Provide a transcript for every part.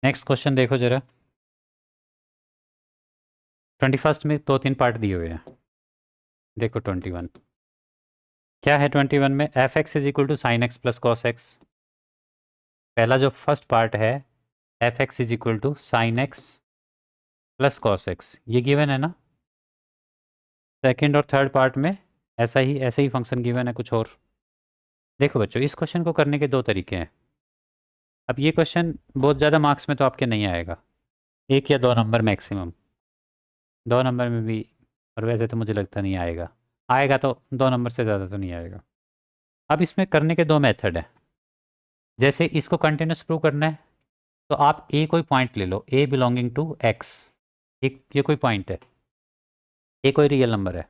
Next question देखो जरा। 21 में 2-3 पार्ट दिए हुए हैं। देखो 21 क्या है। 21 में F x is equal to sine x plus cos X. पहला जो फर्स्ट पार्ट है F x is equal to sine x plus cos X, ये गिवन है ना। सेकंड और थर्ड पार्ट में ऐसा ही फंक्शन गिवन है कुछ और। देखो बच्चों, इस क्वेश्चन को करने के दो तरीके हैं। अब ये क्वेश्चन बहुत ज़्यादा मार्क्स में तो आपके नहीं आएगा, 1 या 2 नंबर मैक्सिमम। 2 नंबर में भी, और वैसे तो मुझे लगता नहीं आएगा। आएगा तो 2 नंबर से ज़्यादा तो नहीं आएगा। अब इसमें करने के दो मेथड है। जैसे इसको कंटिन्यूस प्रूव करना है तो आप ए कोई पॉइंट ले लो, ए बिलोंगिंग टू एक्स। एक ये कोई पॉइंट है, ए कोई रियल नंबर है।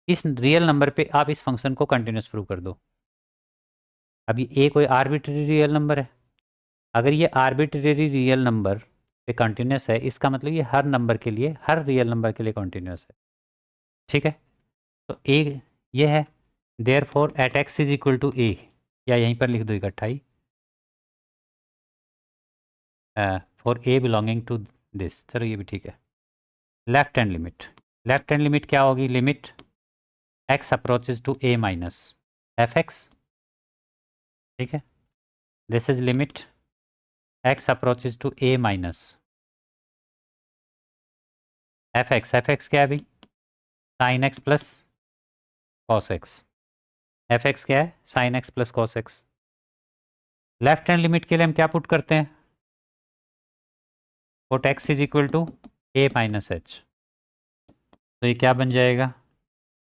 इस रियल नंबर पे आप इस फंक्शन को कंटिन्यूस प्रूव कर दो। अभी ए कोई आर्बिट्रेरी रियल नंबर है। अगर ये आर्बिट्रेरी रियल नंबर पे कंटिन्यूस है, इसका मतलब ये हर नंबर के लिए, हर रियल नंबर के लिए कंटिन्यूस है। ठीक है, तो ए ये है। Therefore at x is equal to A, या यहीं पर लिख दो इकट्ठा ही, for A belonging to this. चलो ये भी ठीक है। Left hand limit, left hand limit क्या होगी? Limit x approaches to A minus f x. ठीक है, this is limit x approaches to A minus f x. F x क्या है अभी? Sine x plus cos x. F x क्या है? Sine x plus cos X. Left hand limit के लिए हम क्या पुट करते हैं? Put x is equal to A minus H. तो ये क्या बन जाएगा?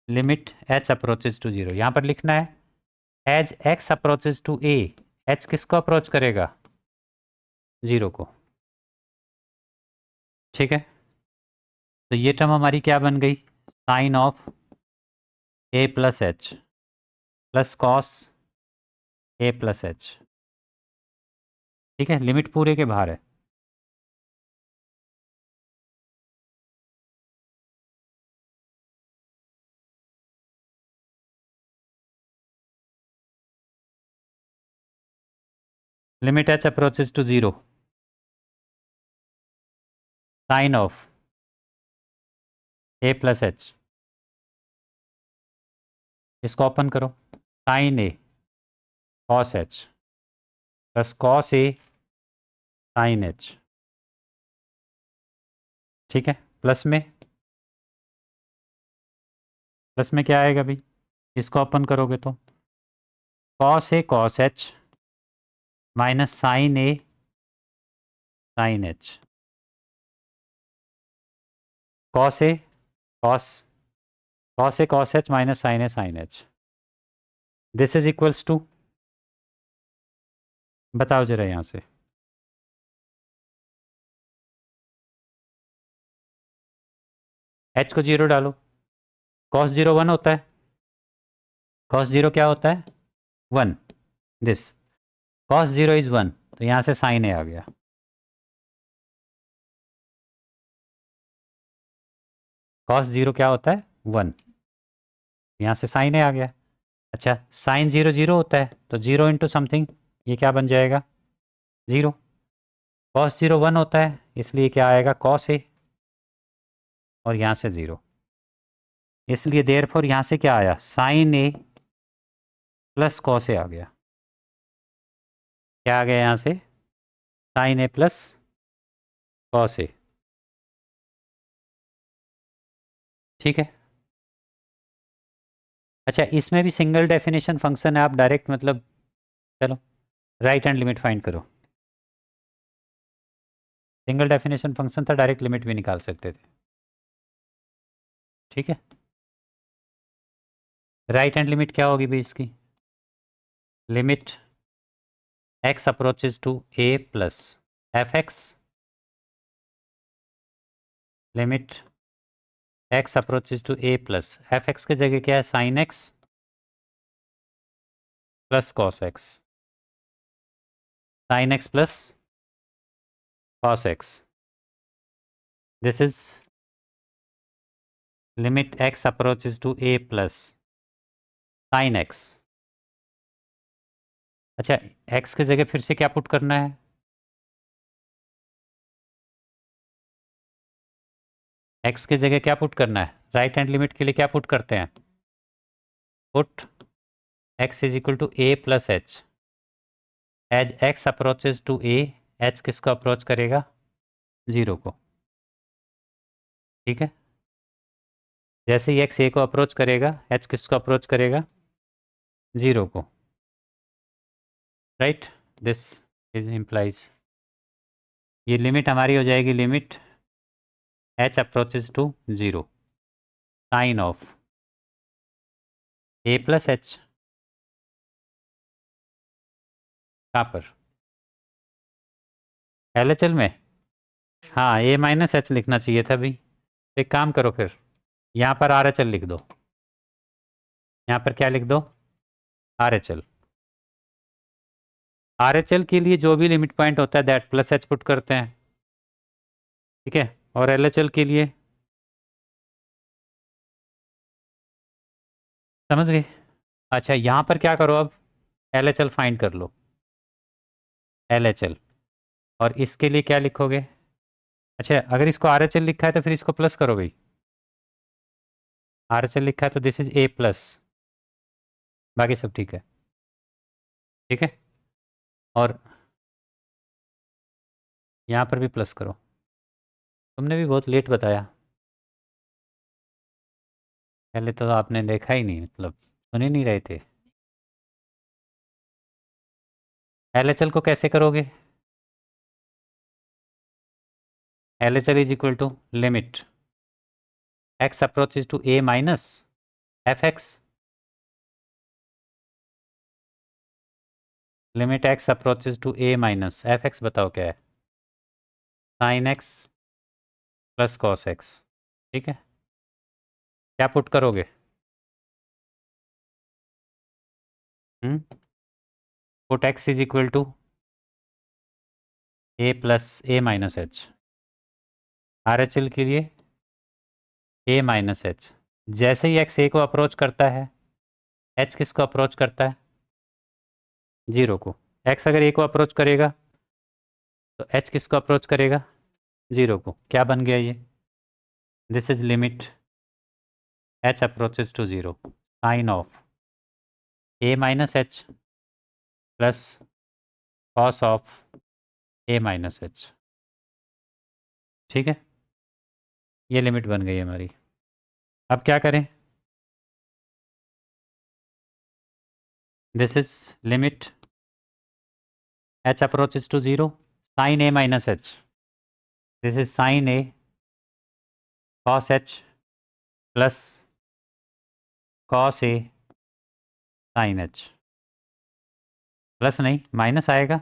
Limit H approaches to zero. यहाँ पर लिखना है as X approaches to A. H किसको अप्रोच करेगा? जीरो को। ठीक है, तो ये टर्म हमारी क्या बन गई? Sine of A plus H plus cos A plus H. ठीक है, लिमिट पूरे के बाहर है। Limit H approaches to zero, sine of A plus H. इसको ओपन करो, साइन ए कॉस एच प्लस कॉस ए साइन एच। ठीक है, प्लस में क्या आएगा भाई? इसको ओपन करोगे तो cos A cos H minus sine A sine H. Cos A cos cos A cos H minus sine A sine H. This is equals to, बताओ जरा यहाँ से। एच को जीरो डालो। कॉस जीरो वन होता है। कॉस जीरो क्या होता है? One. This cos zero is one, तो यहाँ से साइन ए आ गया। कॉस जीरो क्या होता है? वन, यहाँ से साइन ए आ गया। अच्छा, साइन जीरो जीरो होता है, तो जीरो इंटू समथिंग, ये क्या बन जाएगा? जीरो। कॉस जीरो वन होता है, इसलिए क्या आएगा? कॉस ए, और यहाँ से जीरो। इसलिए देयरफॉर यहाँ से क्या आया? साइन ए प्लस कॉस ए आ गया। क्या आ गया यहाँ से? साइन ए प्लस कॉस ए। ठीक है, अच्छा इसमें भी सिंगल डेफिनेशन फंक्शन है, आप डायरेक्ट मतलब, चलो राइट हैंड लिमिट फाइंड करो। सिंगल डेफिनेशन फंक्शन था, डायरेक्ट लिमिट भी निकाल सकते थे। ठीक है, राइट हैंड लिमिट क्या होगी भाई इसकी? Limit x approaches to A plus F X, limit x approaches to A plus F X की जगह क्या है? Sine x plus cos X. Sine x plus cos X. This is limit x approaches to A plus sine X. अच्छा, X की जगह फिर से क्या पुट करना है? एक्स की जगह क्या पुट करना है? राइट हैंड लिमिट के लिए क्या पुट करते हैं? Put x is equal to a plus H. As x approaches to a, h किसको अप्रोच करेगा? 0 को। ठीक है, जैसे ही x a को अप्रोच करेगा, h किसको अप्रोच करेगा? 0 को। राइट, दिस इज इम्प्लाइज, ये लिमिट हमारी हो जाएगी limit h approaches to 0 sine of a plus H. कहाँ पर? LHL में? हाँ, a माइनस एच लिखना चाहिए था भाई। एक काम करो फिर, यहाँ पर RHL लिख दो। यहाँ पर क्या लिख दो? RHL। RHL के लिए जो भी लिमिट पॉइंट होता है दैट प्लस एच पुट करते हैं। ठीक है, और LHL के लिए समझ गए? अच्छा, यहाँ पर क्या करो अब? LHL फाइंड कर लो। LHL, और इसके लिए क्या लिखोगे? अच्छा, अगर इसको RHL लिखा है तो फिर इसको प्लस करो भाई। RHL लिखा है तो दिस इज a प्लस, बाकी सब ठीक है। ठीक है, और यहाँ पर भी प्लस करो। तुमने भी बहुत लेट बताया, पहले तो आपने देखा ही नहीं, मतलब सुन ही नहीं रहे थे। LHL को कैसे करोगे? LHL is equal to limit x approaches to a minus fx, limit x approaches to a minus fx, बताओ क्या है? Sine x plus cos x। ठीक है, क्या पुट करोगे? Put x is equal to a plus a minus H. RHL के लिए a minus H. जैसे ही x a को अप्रोच करता है, h किसको अप्रोच करता है? 0 को। x अगर a को अप्रोच करेगा तो h किसको अप्रोच करेगा? 0 को। क्या बन गया ये? This is limit h approaches to 0 sine of a minus H plus cos of a minus H. ठीक है, ये लिमिट बन गई हमारी। अब क्या करें? This is limit h approaches to 0 sine a minus H. This is sine a cos h plus cos a sine h। Plus नहीं, माइनस आएगा,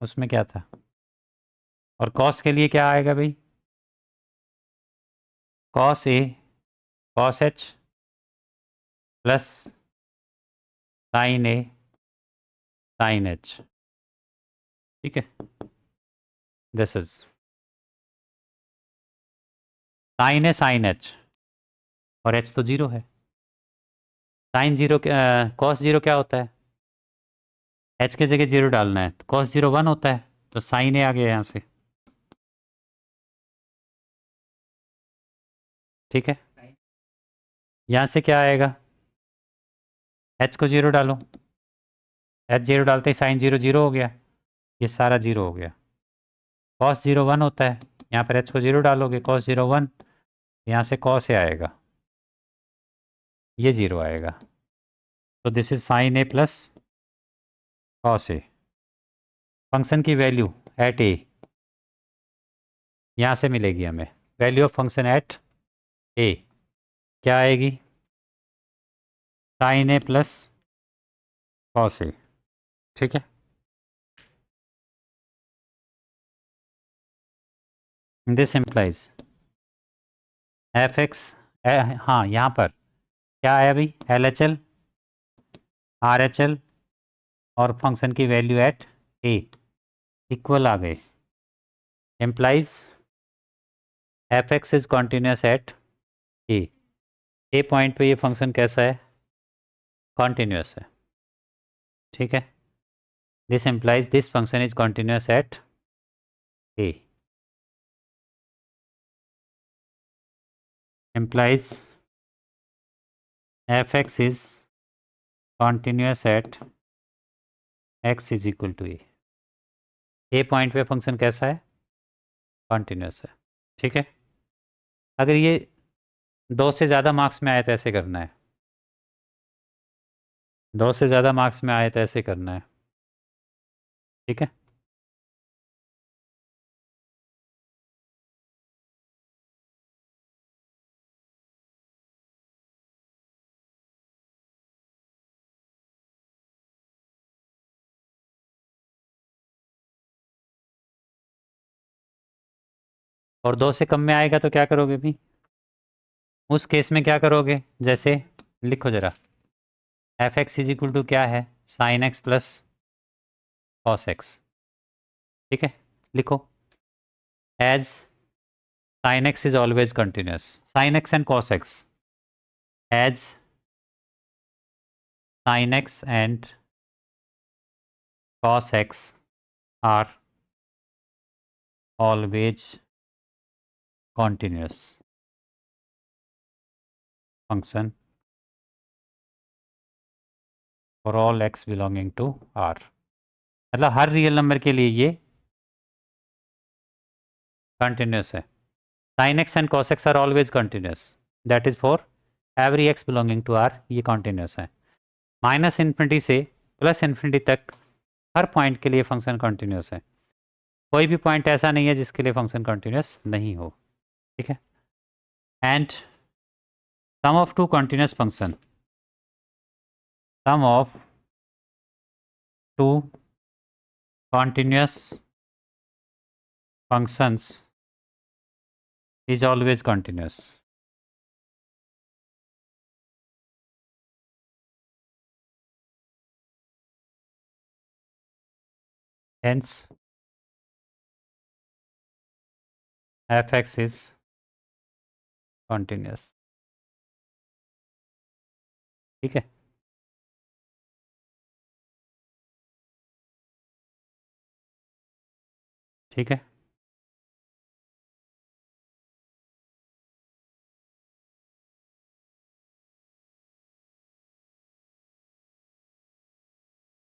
उसमें क्या था? और cos के लिए क्या आएगा भाई? cos a cos h plus sine a sine h। ठीक है, this is sine a sine h, और h तो 0 है। साइन 0 cos 0 क्या होता है? h के जगह 0 डालना है, तो cos 0 1 होता है, तो साइन a आ गया यहाँ से। ठीक है, यहाँ से क्या आएगा? h को 0 डालो, h 0 डालते ही साइन 0 0 हो गया, ये सारा 0 हो गया। cos 0 1 होता है, यहाँ पर h को 0 डालोगे, cos 0 1, यहाँ से cos a आएगा, ये 0 आएगा, तो this is sine a plus cos a। Function की वैल्यू एट a यहाँ से मिलेगी हमें, value of function at a क्या आएगी? Sine a plus cos a। ठीक है, दिस इम्प्लाइज एफ एक्स, हाँ यहाँ पर क्या आया भाई? LHL RHL और फंक्शन की वैल्यू एट a इक्वल आ गए, implies F x is continuous at A point पे ये फंक्शन कैसा है? कॉन्टीन्यूस है। ठीक है, this implies this function is continuous at A. implies fx is continuous at x is equal to a point पे फंक्शन कैसा है, कॉन्टिन्यूस है। ठीक है, अगर ये 2 से ज़्यादा मार्क्स में आए तो ऐसे करना है, 2 से ज़्यादा मार्क्स में आए तो ऐसे करना है। ठीक है, और 2 से कम में आएगा तो क्या करोगे भी, उस केस में क्या करोगे, जैसे लिखो ज़रा, F x is equal to क्या है, sine x plus cos X. ठीक है, लिखो as sine X is always continuous, sine x and cos X, as sine x and cos x are always continuous function for all x belonging to R। मतलब हर real number के लिए ये continuous है। Sine x and cos x are always continuous, that is for every x belonging to R, ये continuous है। Minus infinity से plus infinity तक हर पॉइंट के लिए फंक्शन कंटिन्यूस है, कोई भी पॉइंट ऐसा नहीं है जिसके लिए फंक्शन कंटिन्यूस नहीं हो। ठीक है, and sum of two continuous function, sum of two continuous functions is always continuous। Hence fx is continuous। ठीक है, ठीक है,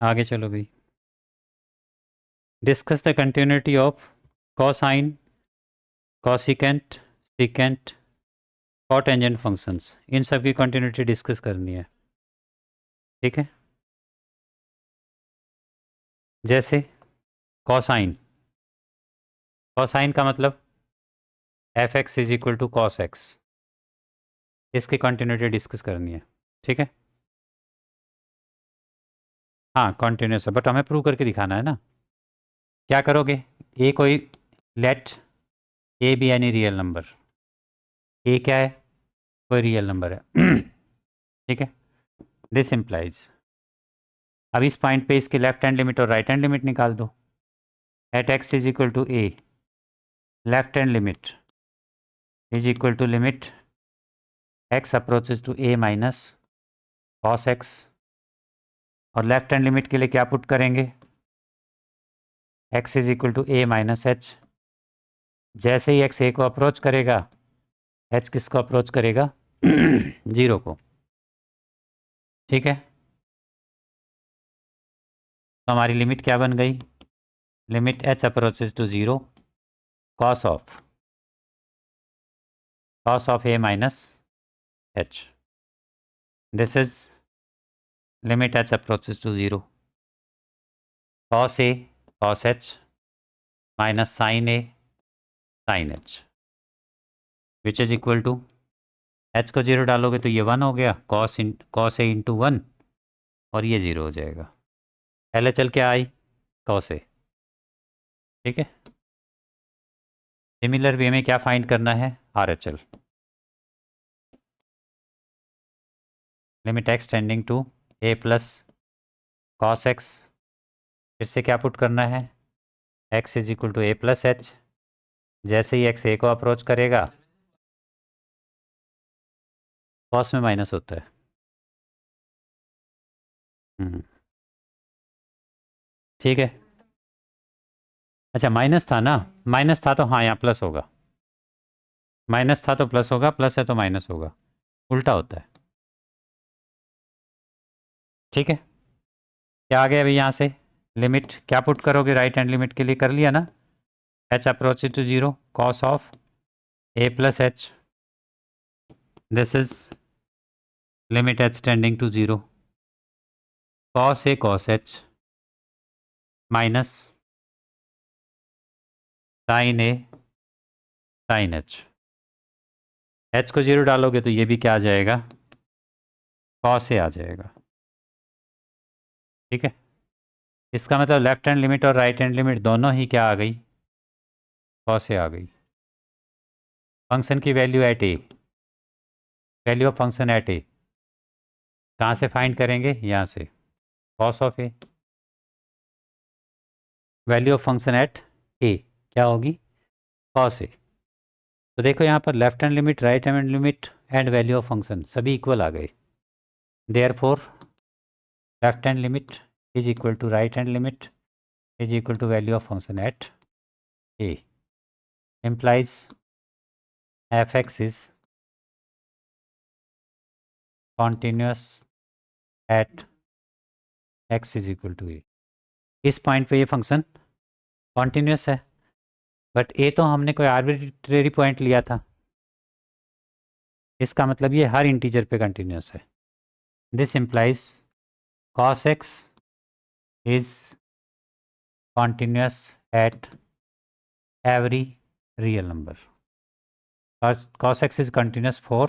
आगे चलो भाई। Discuss the continuity of cosine, cosecant, secant, cotangent functions, इन सब की कंटिन्यूटी डिस्कस करनी है। ठीक है, जैसे कोसाइन, कोसाइन का मतलब F x is equal to cos X, इसकी कंटिन्यूटी डिस्कस करनी है। ठीक है, हाँ कंटिन्यूस है, बट हमें प्रूव करके दिखाना है ना। क्या करोगे, ए कोई, let A be any real number, A क्या है, कोई रियल नंबर है। ठीक है, दिस इम्प्लाइज, अब इस पॉइंट पे इसकी लेफ्ट हैंड लिमिट और राइट हैंड लिमिट निकाल दो। At x is equal to A, left hand limit is equal to limit x approaches to A minus cos X, और लेफ्ट हैंड लिमिट के लिए क्या पुट करेंगे, X is equal to A minus H. जैसे ही x ए को approach करेगा, H किसको अप्रोच करेगा, 0 को। ठीक है, तो हमारी लिमिट क्या बन गई, limit H approaches to 0 cos of a minus H, this is limit H approaches to 0 cos A cos H minus sine A sine h, which is equal to, h को 0 डालोगे तो ये 1 हो गया, कॉस ए इंटू 1, और ये 0 हो जाएगा। एल एच एल क्या आई, कॉस ए। ठीक है, सिमिलर वे में क्या फाइंड करना है, R H L, limit x tending to A plus cos x, फिर से क्या पुट करना है, x is equal to A plus h. जैसे ही एक्स ए को अप्रोच करेगा, कॉस में माइनस होता है। ठीक है, अच्छा माइनस था ना, माइनस था तो हाँ यहाँ प्लस होगा, माइनस था तो प्लस होगा, प्लस है तो माइनस होगा, उल्टा होता है। ठीक है, क्या आ गया अभी यहाँ से? लिमिट क्या पुट करोगे राइट हैंड लिमिट के लिए? कर लिया ना, h approach to 0 cos of a plus h, this is limit h tending to 0 cos a cos h minus sine a sine h को 0 डालोगे तो ये भी क्या आ जाएगा? कॉस a आ जाएगा। ठीक है, इसका मतलब लेफ्ट हैंड लिमिट और राइट हैंड लिमिट दोनों ही क्या आ गई? कॉस a आ गई। फंक्शन की value at A, value of function at A कहाँ से फाइंड करेंगे? यहाँ से, cos of A, value of function at A क्या होगी? Cos A. तो देखो यहाँ पर left hand limit, right hand limit and value of function सभी इक्वल आ गए। Therefore left hand limit is equal to right hand limit is equal to value of function at A, implies fx is continuous at x is equal to a। इस point पे ये function continuous है, but ए तो हमने कोई arbitrary point लिया था, इसका मतलब ये हर इंटीजर पे कंटिन्यूस है। This implies cos x is continuous at every real number। cos x is continuous for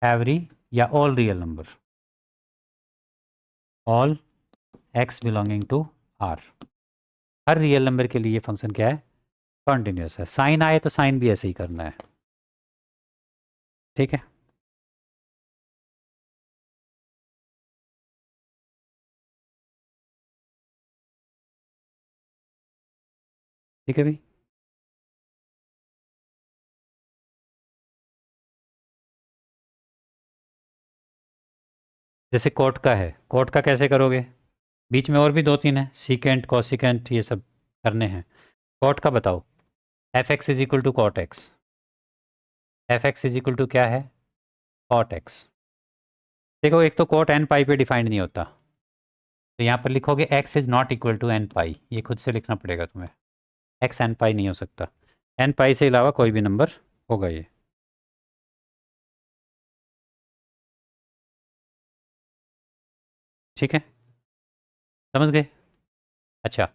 every या all real number, all x belonging to r। Her real number के लिए ये फंक्शन क्या है? कॉन्टिन्यूस है। Sign आए तो साइन भी ऐसे ही करना है। ठीक है, ठीक है भाई। जैसे कोट का है, कोट का कैसे करोगे? बीच में और भी दो तीन है, सीकेंट कॉसिकेंट ये सब करने हैं। कोट का बताओ। F x is equal to cot x, f x is equal to क्या है? Cot x. देखो एक तो कोट एन पाई पे डिफाइंड नहीं होता, तो यहाँ पर लिखोगे x is not equal to n pi, ये खुद से लिखना पड़ेगा तुम्हें। एक्स एन पाई नहीं हो सकता, एन पाई से अलावा कोई भी नंबर होगा ये। ठीक है, समझ गए? अच्छा,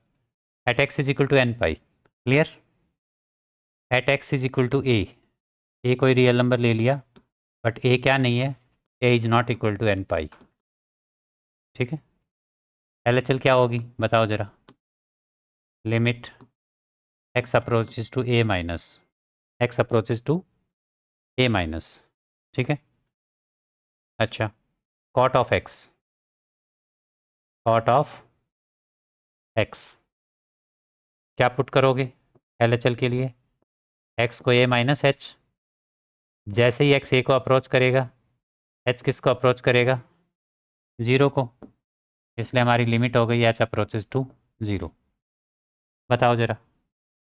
at x is equal to n pi, clear? At x is equal to A कोई रियल नंबर ले लिया, बट ए क्या नहीं है? A is not equal to n pi. ठीक है, एल एच एल क्या होगी बताओ ज़रा? Limit x approaches to A minus, x approaches to A minus. ठीक है, अच्छा, cot of x, cot of x क्या पुट करोगे एल एच एल के लिए? एक्स को ए माइनस एच, जैसे ही एक्स ए को अप्रोच करेगा, एच किसको अप्रोच करेगा? ज़ीरो को, इसलिए हमारी लिमिट हो गई एच अप्रोचेज टू 0। बताओ ज़रा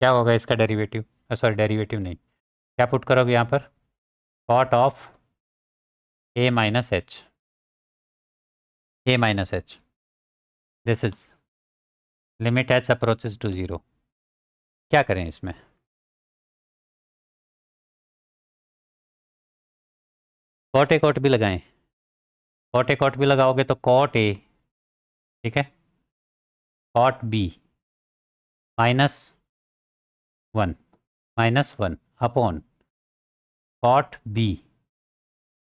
क्या होगा इसका डेरिवेटिव? सॉरी डेरिवेटिव नहीं, क्या पुट करोगे यहाँ पर? Cot of a minus h, a minus H, this is limit H approaches to 0। क्या करें इसमें? कॉट ए कॉट भी लगाएं, कॉट ए कॉट भी लगाओगे तो कॉट ए, ठीक है, cot b minus 1, minus 1 upon cot b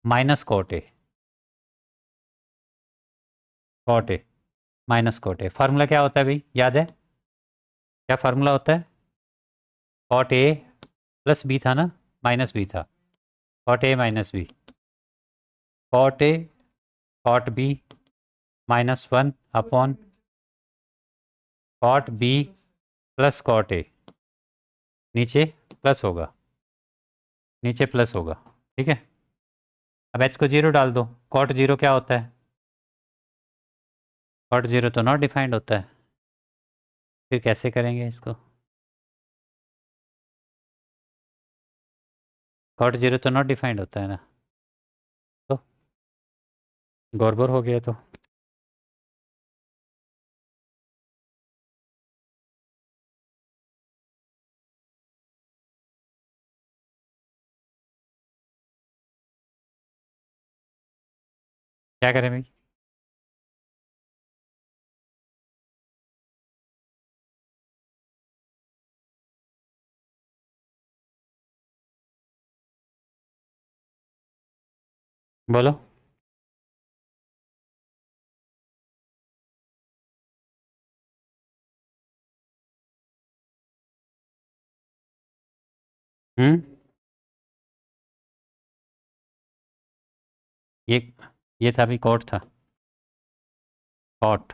minus cot a, cot a minus cot a. Formula क्या होता है भाई, याद है? क्या फार्मूला होता है? कॉट ए प्लस बी था ना, माइनस बी था, cot a minus b, cot a cot b minus 1 upon cot b plus cot a, नीचे प्लस होगा, नीचे प्लस होगा। ठीक है, अब एच को 0 डाल दो। कॉट 0 क्या होता है? कॉट 0 तो नॉट डिफाइंड होता है, फिर कैसे करेंगे इसको? कॉट जीरो तो नॉट डिफाइंड होता है ना, तो गड़बड़ हो गया तो क्या करें भाई? बोलो। हम्म। ये ये था अभी कॉट था, कॉट,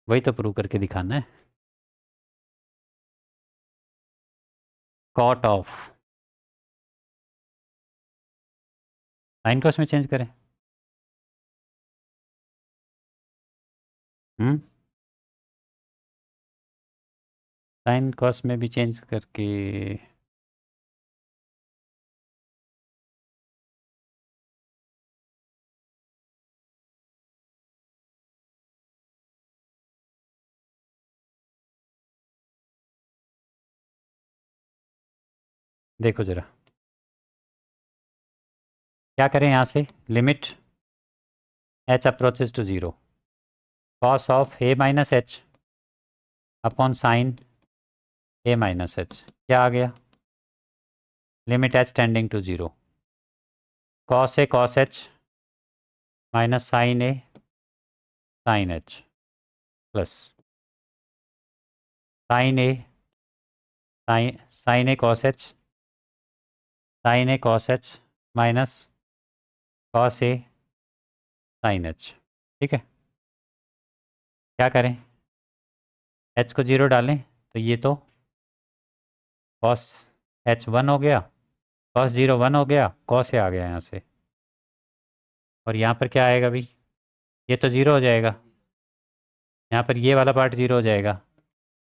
वही तो प्रूव करके दिखाना है। कॉट ऑफ, साइन कॉस में चेंज करें। हम्म। साइन कॉस में भी चेंज करके, देखो जरा क्या करें यहाँ से, limit H approaches to zero, cos of a minus h upon sine a minus h, क्या आ गया, limit h tending to zero, cos A cos H minus sine A sine h plus sine A sine A cos h sine A cos H minus cos A sine H. ठीक है, क्या करें, H को zero डालें तो ये तो cos H one हो गया, कॉस जीरो वन हो गया, कॉस ए आ गया यहाँ से, और यहाँ पर क्या आएगा भाई, ये तो जीरो हो जाएगा, यहाँ पर ये वाला पार्ट जीरो हो जाएगा,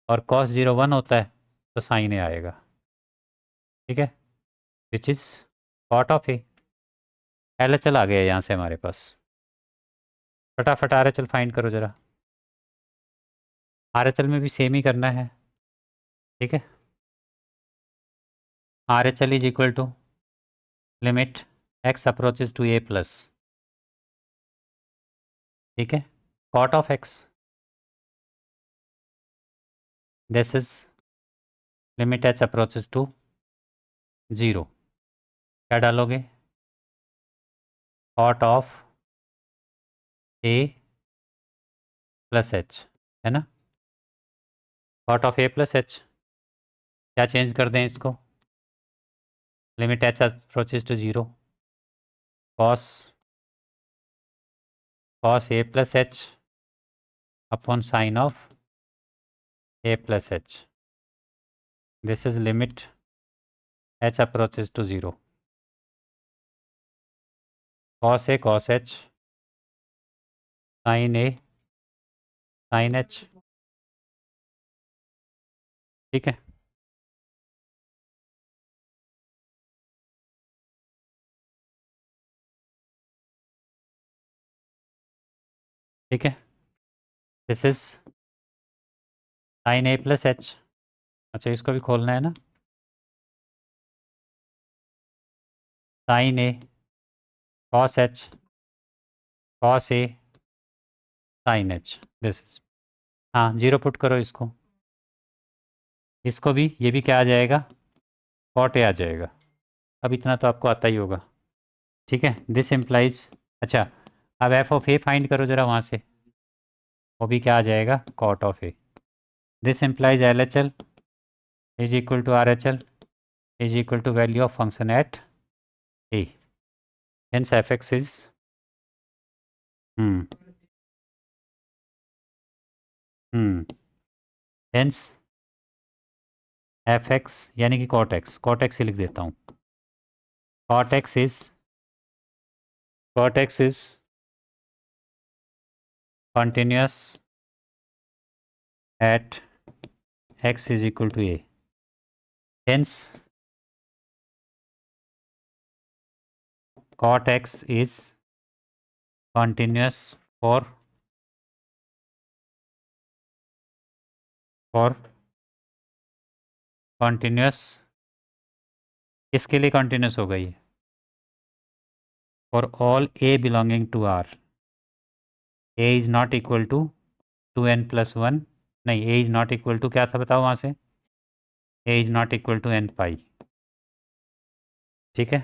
और कॉस जीरो वन होता है तो साइन ए आएगा। ठीक है, which is cot of A, L H L आ गया यहाँ से हमारे पास। फटाफट आर एच एल फाइंड करो जरा, आर एच एल में भी सेम ही करना है। ठीक है, R H L is equal to limit x approaches to A plus, ठीक है, cot of x, this is limit H approaches to zero, क्या डालोगे, cot of A plus h, है ना, cot of A plus h, क्या change कर दें इसको, limit H approaches to zero, cos cos A plus h upon sine of A plus h, this is limit H approaches to zero, cos A cos h sine A sine H. ठीक है, ठीक है, this is sine a plus h, अच्छा इसको भी खोलना है ना, sine A cos h cos A sine H, this is, हाँ जीरो पुट करो इसको, इसको भी, ये भी क्या आ जाएगा, कॉट ए आ जाएगा, अब इतना तो आपको आता ही होगा। ठीक है, दिस इम्प्लाइज, अच्छा अब एफ ऑफ ए फाइंड करो जरा वहाँ से, वो भी क्या आ जाएगा, cot of a, this implies L H L is equal to R H L is equal to value of function at a, hence f x is, hmm hence f x यानी कि कॉट एक्स ही लिख देता हूँ, cot x is continuous at x is equal to a, hence cot x is continuous for continuous, किसके लिए continuous हो गई? for all a belonging to R, a is not equal to 2n plus 1, नहीं, a is not equal to क्या था बताओ वहाँ से, a is not equal to n पाई, ठीक है।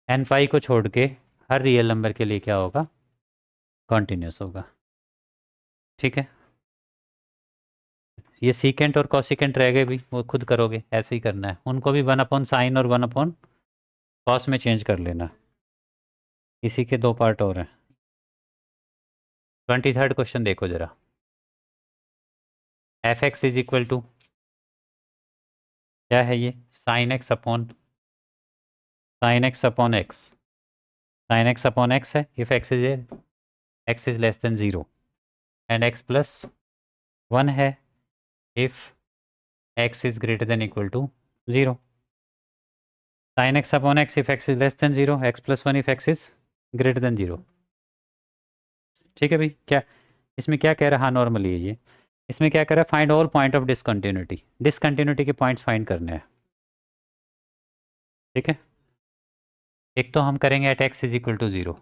n पाई को छोड़ के हर रियल नंबर के लिए क्या होगा? कॉन्टिन्यूस होगा, ठीक है। ये सीकेंट और कॉसिकेंट रह गए भी, वो खुद करोगे, ऐसे ही करना है, उनको भी 1/sin और 1/cos में चेंज कर लेना। इसी के 2 पार्ट और हैं। 23rd क्वेश्चन देखो जरा। F x is equal to क्या है ये? Sine x upon x, sine x upon x है if x is less than 0 and x plus 1 है if x is greater than equal to 0। Sine x upon x if x is less than 0, x plus 1 if x is greater than 0, ठीक है भाई। क्या इसमें क्या कह रहा है? नॉर्मली है ये, इसमें क्या कह रहा है? Find all point of discontinuity, discontinuity के पॉइंट्स फाइंड करने हैं, ठीक है। एक तो हम करेंगे at x is equal to 0,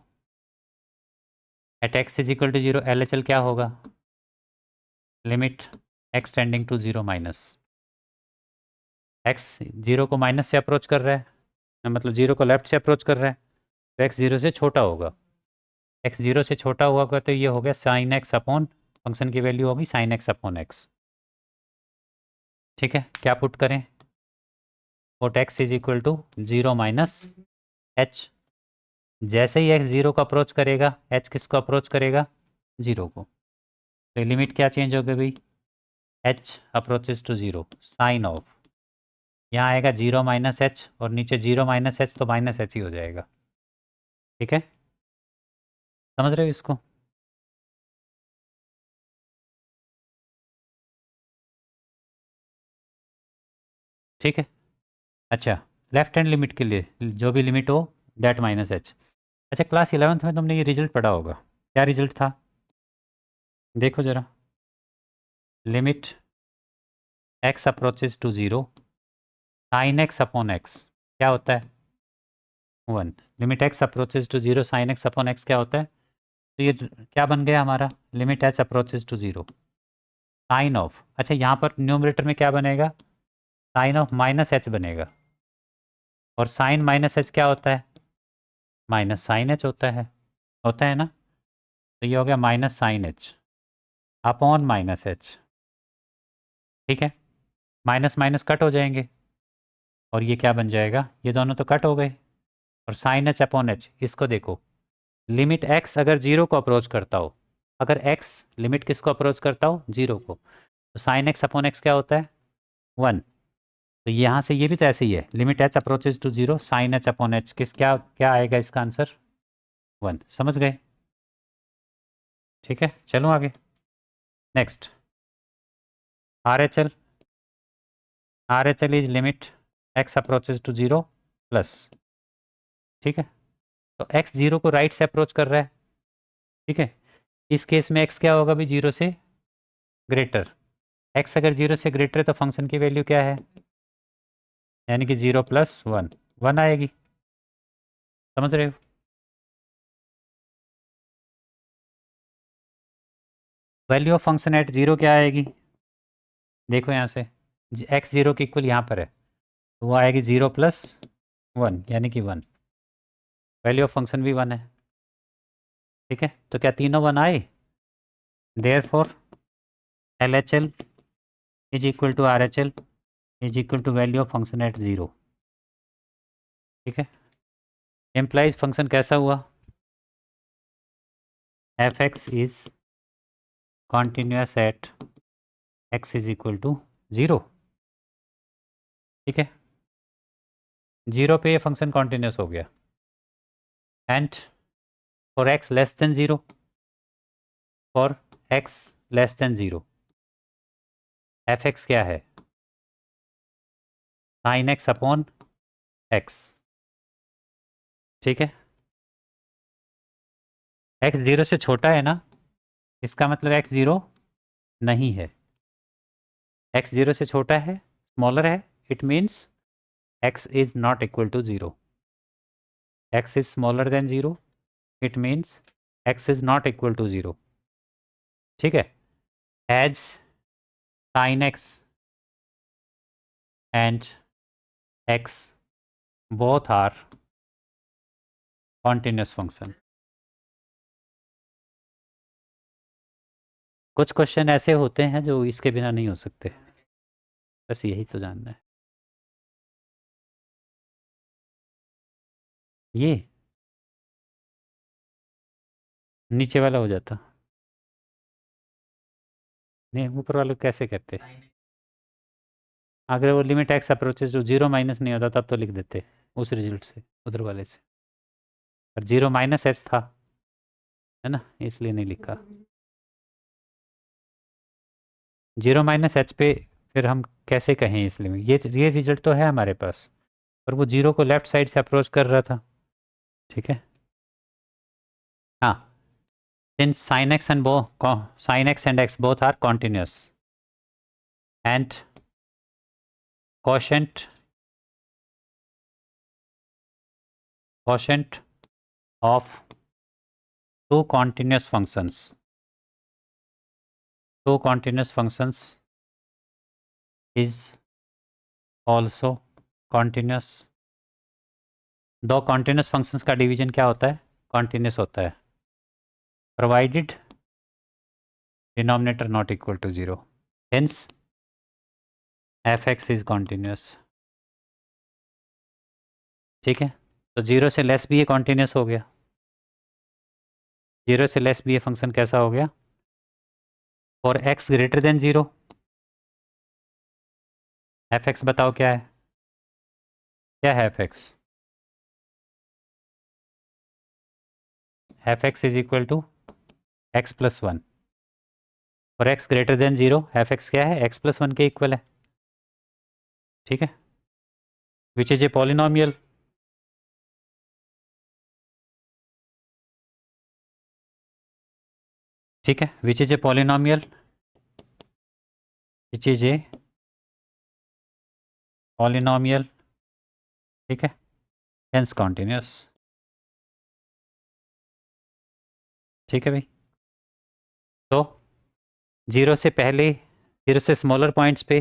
at x is equal to 0 L H L क्या होगा? Limit x tending to 0 minus, x 0 को माइनस से अप्रोच कर रहा है, मतलब 0 को लेफ्ट से अप्रोच कर रहा है, तो एक्स 0 से छोटा होगा, एक्स 0 से छोटा हुआ तो ये हो गया साइन एक्स अपॉन, फंक्शन की वैल्यू होगी साइन एक्स अपॉन एक्स, ठीक है। क्या पुट करें? Put x is equal to 0 minus H, जैसे ही एक्स 0 को अप्रोच करेगा एच किसको अप्रोच करेगा? 0 को, तो लिमिट क्या चेंज हो गई भाई? H approaches to 0, sine of, यहाँ आएगा 0 माइनस एच और नीचे 0 माइनस एच तो माइनस एच ही हो जाएगा, ठीक है। समझ रहे हो इसको? ठीक है। अच्छा, लेफ्ट हैंड लिमिट के लिए जो भी लिमिट हो दैट माइनस एच। अच्छा, क्लास 11th में तुमने ये रिजल्ट पढ़ा होगा, क्या रिजल्ट था? देखो ज़रा, limit x approaches to 0 sine x upon x क्या होता है? 1। Limit x approaches to 0 sine x upon x क्या होता है? तो ये क्या बन गया हमारा? Limit h approaches to 0 sine of, अच्छा यहाँ पर न्यूमरेटर में क्या बनेगा? साइन ऑफ माइनस एच बनेगा, और साइन माइनस एच क्या होता है? माइनस साइन एच होता है ना, तो ये हो गया minus sine h upon minus H, ठीक है। माइनस माइनस कट हो जाएंगे और ये क्या बन जाएगा? ये दोनों तो कट हो गए, और साइन एच अपॉन एच, इसको देखो, लिमिट एक्स अगर 0 को अप्रोच करता हो, अगर एक्स लिमिट किसको अप्रोच करता हो? 0 को, तो साइन एक्स अपॉन एक्स क्या होता है? 1। तो यहाँ से ये भी तो ऐसे ही है, limit H approaches to 0 sine h upon h, किस क्या क्या आएगा इसका आंसर? 1। समझ गए? ठीक है, चलो आगे। Next, R H L, R H L is limit x approaches to 0 plus, ठीक है। तो एक्स 0 को राइट से अप्रोच कर रहा है, ठीक है। इस केस में एक्स क्या होगा भी? 0 से ग्रेटर, एक्स अगर 0 से ग्रेटर है तो फंक्शन की वैल्यू क्या है? यानी कि 0 प्लस 1, 1 आएगी, समझ रहे हो? वैल्यू ऑफ फंक्शन एट 0 क्या आएगी? देखो यहाँ से, एक्स 0 के इक्वल यहाँ पर है, तो वो आएगी 0 प्लस 1 यानी कि 1, वैल्यू ऑफ फंक्शन भी 1 है, ठीक है। तो क्या तीनों 1 आए? Therefore L H L is equal to R H L is equal to value of function at 0, ठीक है। एम्प्लाइज फंक्शन कैसा हुआ? F x is continuous at x is equal to 0, ठीक है। 0 पे ये फंक्शन कॉन्टिन्यूस हो गया, and for x less than 0, for x less than 0 F x क्या है? साइन एक्स अपॉन एक्स, ठीक है। एक्स 0 से छोटा है ना, इसका मतलब एक्स 0 नहीं है। एक्स 0 से छोटा है, स्मॉलर है, it means x is not equal to 0। X is smaller than 0, it means x is not equal to 0, ठीक है। As sine x and x both are continuous function। कुछ क्वेश्चन ऐसे होते हैं जो इसके बिना नहीं हो सकते, बस यही तो जानना है। ये नीचे वाला हो जाता नहीं, ऊपर वाले कैसे करते? अगर वो लिमिट एक्स अप्रोचेस जो 0 माइनस नहीं होता तब तो लिख देते उस रिजल्ट से, उधर वाले से, पर 0 माइनस एच था, है ना, इसलिए नहीं लिखा। 0 माइनस एच पे फिर हम कैसे कहें इस लिमिट, ये रिजल्ट तो है हमारे पास, पर वो 0 को लेफ्ट साइड से अप्रोच कर रहा था, ठीक है। हाँ, since sin x and sin x and x both are continuous and quotient of two continuous functions is also continuous। दो continuous functions का डिवीजन क्या होता है? continuous होता है, provided denominator not equal to 0, hence fx is continuous, ठीक है। तो 0 से लेस भी ये continuous हो गया, 0 से लेस भी ये फंक्शन कैसा हो गया? और x ग्रेटर देन 0, fx बताओ क्या है? क्या है fx? fx is equal to x plus 1, और x ग्रेटर देन 0, fx क्या है? x प्लस 1 के इक्वल है, ठीक है। विच इज ए पॉलिनोमियल, ठीक है, which is a polynomial, which is a polynomial, ठीक है, हेंस कॉन्टिन्यूस, ठीक है भाई। तो 0 से पहले, 0 से स्मॉलर पॉइंट्स पे,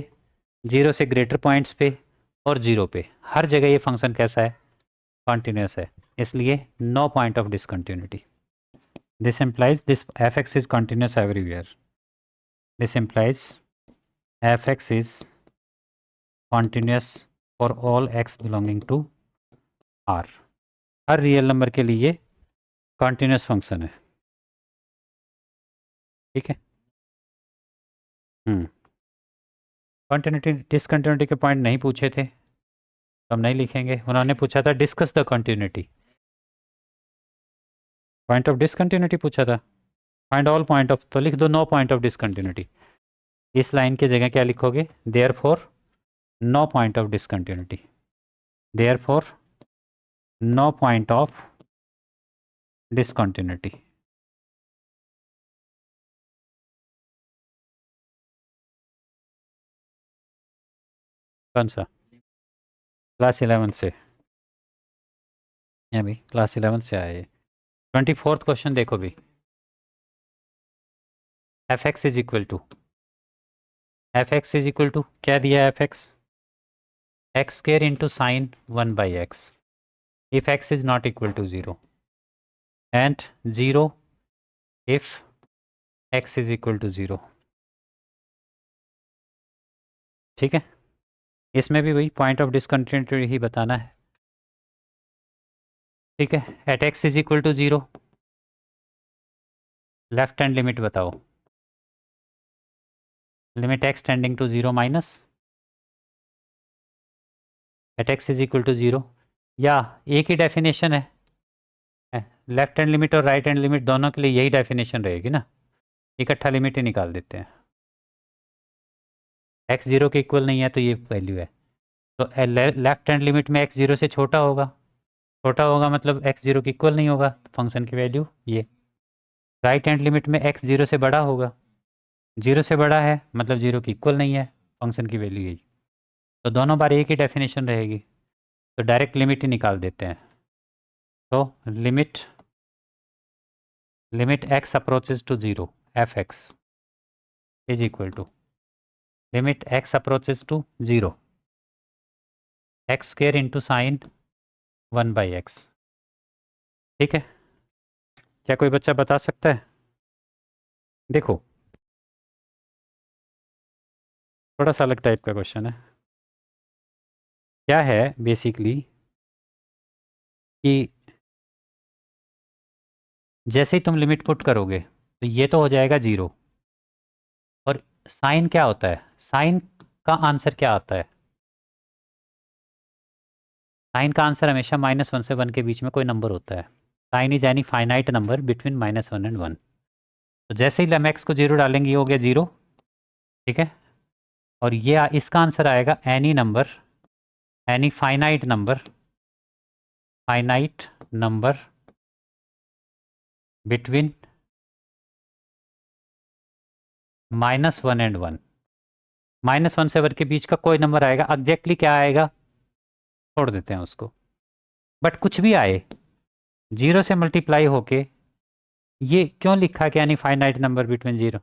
0 से ग्रेटर पॉइंट्स पे और 0 पे, हर जगह ये फंक्शन कैसा है? कॉन्टिन्यूस है, इसलिए no point of discontinuity. This implies this fx is continuous everywhere, this implies fx is continuous for all x belonging to R। Her real number के लिए कॉन्टिन्यूस फंक्शन है, ठीक है। कॉन्टिन्यूटी डिसकंटिन्यूटी के पॉइंट नहीं पूछे थे तो हम नहीं लिखेंगे, उन्होंने पूछा था discuss the continuity, point of discontinuity पूछा था, फाइंड ऑल पॉइंट ऑफ, तो लिख दो नो पॉइंट ऑफ डिसकंटिन्यूटी। इस लाइन की जगह क्या लिखोगे? Therefore no point of discontinuity, therefore no point of discontinuity. कौन सा? क्लास 11 से, या भाई क्लास 11 से आए। 24th क्वेश्चन देखो भी, f x is equal to, f x is equal to क्या दिया है? F x x square into sine 1 by x, if x is not equal to 0 and 0 if x is equal to 0, ठीक है। इसमें भी वही पॉइंट ऑफ डिसकंटिन्यूटी ही बताना है, ठीक है। At x is equal to 0, left hand limit बताओ, limit x tending to 0 minus at x is equal to 0, या एक ही डेफिनेशन है, लेफ्ट हैंड लिमिट और राइट हैंड लिमिट दोनों के लिए यही डेफिनेशन रहेगी ना, इकट्ठा लिमिट ही निकाल देते हैं। एक्स 0 के इक्वल नहीं है तो ये वैल्यू है, तो लेफ्ट हैंड लिमिट में x 0 से छोटा होगा मतलब x 0 के इक्वल नहीं होगा, फंक्शन की वैल्यू ये। राइट हैंड लिमिट में x 0 से बड़ा होगा, 0 से बड़ा है मतलब 0 के इक्वल नहीं है, फंक्शन की वैल्यू यही। तो दोनों बार एक ही डेफिनेशन रहेगी, तो डायरेक्ट लिमिट ही निकाल देते हैं। तो limit x approaches to 0 f(x) is equal to limit x approaches to 0 x square into sine 1/x। ठीक है, क्या कोई बच्चा बता सकता है? देखो थोड़ा सा अलग टाइप का क्वेश्चन है। क्या है बेसिकली कि जैसे ही तुम लिमिट पुट करोगे तो ये तो हो जाएगा 0, और साइन क्या होता है, साइन का आंसर क्या आता है? साइन का आंसर हमेशा -1 से 1 के बीच में कोई नंबर होता है। Sine is any finite number between -1 and 1। तो जैसे ही हम एक्स को 0 डालेंगे ये हो गया 0, ठीक है। और ये इसका आंसर आएगा any number, any finite number between -1 and 1। -1 से 1 के बीच का कोई नंबर आएगा, एग्जैक्टली क्या आएगा छोड़ देते हैं उसको, बट कुछ भी आए 0 से मल्टीप्लाई होके। ये क्यों लिखा कि यानी फाइनाइट नंबर बिटवीन 0?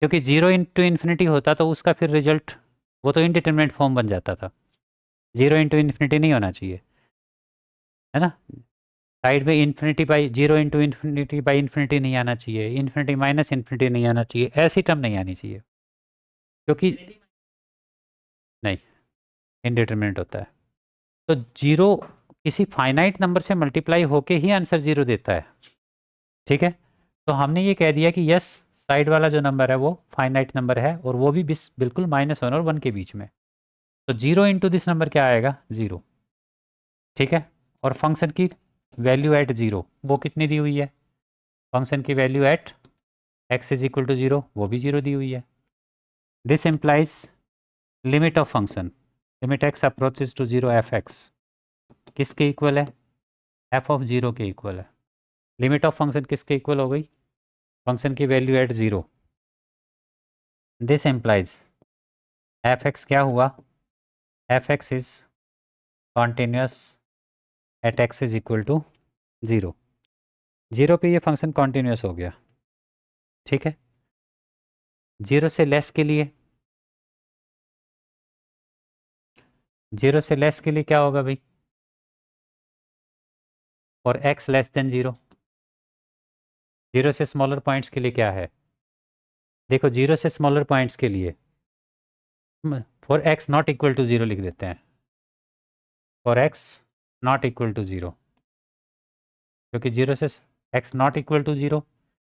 क्योंकि 0 इंटू इन्फिनिटी होता तो उसका फिर रिजल्ट वो तो इनडिटरमिनेट फॉर्म बन जाता था। 0 इंटू इन्फिनिटी नहीं होना चाहिए, है ना। साइड में infinity by 0 into infinity by infinity नहीं आना चाहिए, इन्फिनिटी माइनस इन्फिनिटी नहीं आना चाहिए, ऐसी टर्म नहीं आनी चाहिए, क्योंकि नहीं इनडिटरमिनेट होता है। तो 0 किसी फाइनाइट नंबर से मल्टीप्लाई होके ही आंसर 0 देता है, ठीक है। तो हमने ये कह दिया कि यस साइड वाला जो नंबर है वो फाइनाइट नंबर है, और वो भी बिल्कुल -1 और 1 के बीच में। तो 0 इंटू दिस नंबर क्या आएगा 0, ठीक है। और फंक्शन की वैल्यू एट 0 वो कितनी दी हुई है, फंक्शन की value at x is equal to 0 वो भी 0 दी हुई है। This implies limit of function limit x approaches to 0 f(x) किसके इक्वल है, f ऑफ 0 के इक्वल है। लिमिट ऑफ फंक्शन किसके इक्वल हो गई, फंक्शन की value eight 0। This implies f(x) क्या हुआ, f(x) is continuous at x is equal to 0। 0 पे ये फंक्शन कॉन्टिन्यूस हो गया, ठीक है। 0 से लेस के लिए, 0 से लेस के लिए क्या होगा भाई, और x लेस देन 0। 0 से स्मॉलर पॉइंट्स के लिए क्या है, देखो 0 से स्मॉलर पॉइंट्स के लिए for x not equal to 0 लिख देते हैं, for x not equal to 0, क्योंकि 0 से x नॉट इक्वल टू 0,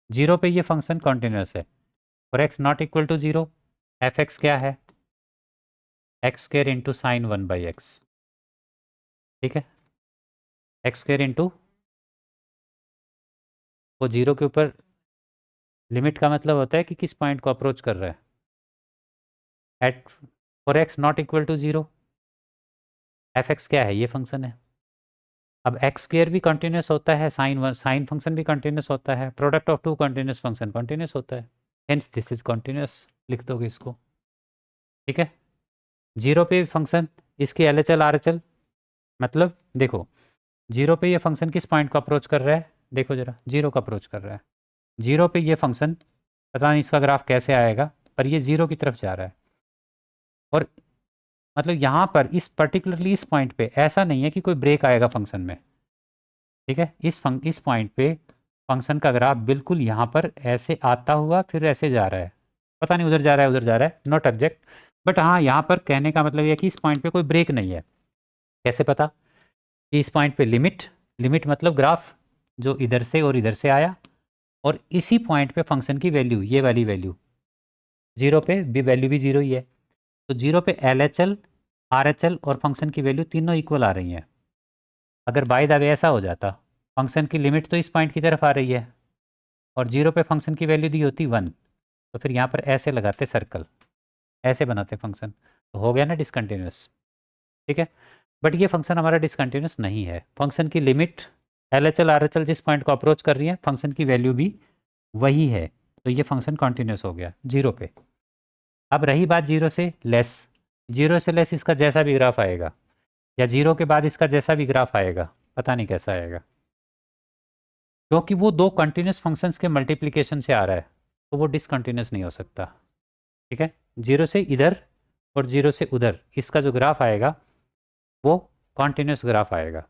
0 पे ये फंक्शन कॉन्टिन्यूस है। For x not equal to 0 f(x) क्या है, x square into sine 1/x, ठीक है। x स्क्वायर इंटू वो 0 के ऊपर लिमिट का मतलब होता है कि किस पॉइंट को अप्रोच कर रहा है, at for x not equal to 0 f(x) क्या है, ये फंक्शन है। अब x स्क्वायर भी कंटिन्यूस होता है, साइन फंक्शन भी कंटिन्यूस होता है, product of two continuous function continuous होता है, हेंस दिस इज कंटिन्यूस लिख दोगे इसको, ठीक है। 0 पे फंक्शन इसकी LHL RHL, मतलब देखो 0 पे ये फंक्शन किस पॉइंट को अप्रोच कर रहा है, देखो जरा 0 को अप्रोच कर रहा है। 0 पे ये फंक्शन पता नहीं इसका ग्राफ कैसे आएगा, पर ये 0 की तरफ जा रहा है। और मतलब यहाँ पर इस पर्टिकुलरली इस पॉइंट पे ऐसा नहीं है कि कोई ब्रेक आएगा फंक्शन में, ठीक है। इस पॉइंट पे फंक्शन का ग्राफ बिल्कुल यहाँ पर ऐसे आता हुआ फिर ऐसे जा रहा है, पता नहीं उधर जा रहा है उधर जा रहा है, नॉट एग्जैक्ट। बट हाँ यहाँ पर कहने का मतलब यह कि इस पॉइंट पे कोई ब्रेक नहीं है। कैसे पता कि इस पॉइंट पे लिमिट मतलब ग्राफ जो इधर से और इधर से आया, और इसी पॉइंट पे फंक्शन की वैल्यू ये वाली वैल्यू 0 पे भी वैल्यू भी 0 ही है। तो 0 पे LHL RHL और फंक्शन की वैल्यू तीनों इक्वल आ रही हैं। अगर बाय द वे ऐसा हो जाता, फंक्शन की लिमिट तो इस पॉइंट की तरफ आ रही है और 0 पे फंक्शन की वैल्यू दी होती 1, तो फिर यहाँ पर ऐसे लगाते सर्कल, ऐसे बनाते फंक्शन, तो हो गया ना डिसकंटिन्यूस। ठीक है। बट ये फंक्शन हमारा डिसकंटिन्यूस नहीं है। फंक्शन की लिमिट LHL RHL जिस पॉइंट को अप्रोच कर रही है, फंक्शन की वैल्यू भी वही है, तो ये फंक्शन कॉन्टिन्यूस हो गया 0 पे। अब रही बात 0 से लेस, 0 से लेस इसका जैसा भी ग्राफ आएगा, या 0 के बाद इसका जैसा भी ग्राफ आएगा, पता नहीं कैसा आएगा, क्योंकि वो दो कंटिन्यूस फंक्शंस के मल्टीप्लिकेशन से आ रहा है, तो वो डिसकंटिन्यूस नहीं हो सकता। ठीक है, 0 से इधर और 0 से उधर इसका जो ग्राफ आएगा वो कॉन्टिन्यूस ग्राफ आएगा।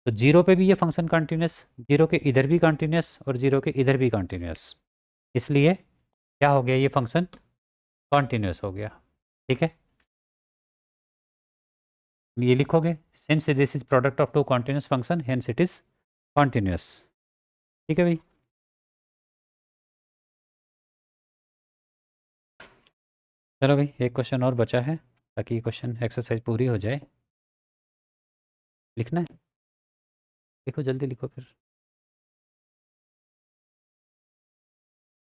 तो 0 पे भी ये फंक्शन कॉन्टिन्यूस, 0 के इधर भी कॉन्टिन्यूस और 0 के इधर भी कॉन्टिन्यूस, इसलिए क्या हो गया, ये फंक्शन कॉन्टिन्यूस हो गया। ठीक है, ये लिखोगे, since this is product of two continuous function hence it is continuous. ठीक है भाई, चलो भाई एक क्वेश्चन और बचा है, ताकि ये क्वेश्चन एक्सरसाइज पूरी हो जाए। लिखना है, लिखो जल्दी लिखो फिर।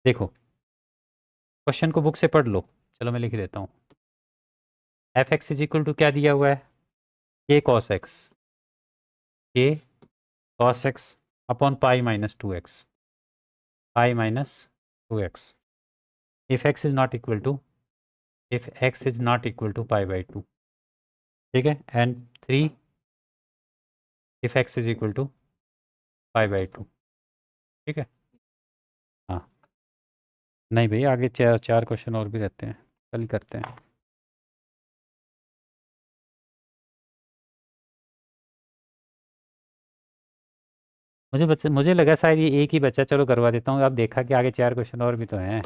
देखो क्वेश्चन को बुक से पढ़ लो, चलो मैं लिख देता हूँ। F x is equal to क्या दिया हुआ है, k cos x, k cos x upon pi minus 2x, pi minus 2x, if x is not equal to, if x is not equal to pi by 2। ठीक है, and 3 if x is equal to pi by 2। ठीक है, हाँ नहीं भाई, आगे चार question और भी रहते हैं, कल ही करते हैं। मुझे लगा शायद ये एक ही बच्चा, चलो करवा देता हूँ। अब देखा कि आगे 4 क्वेश्चन और भी तो हैं।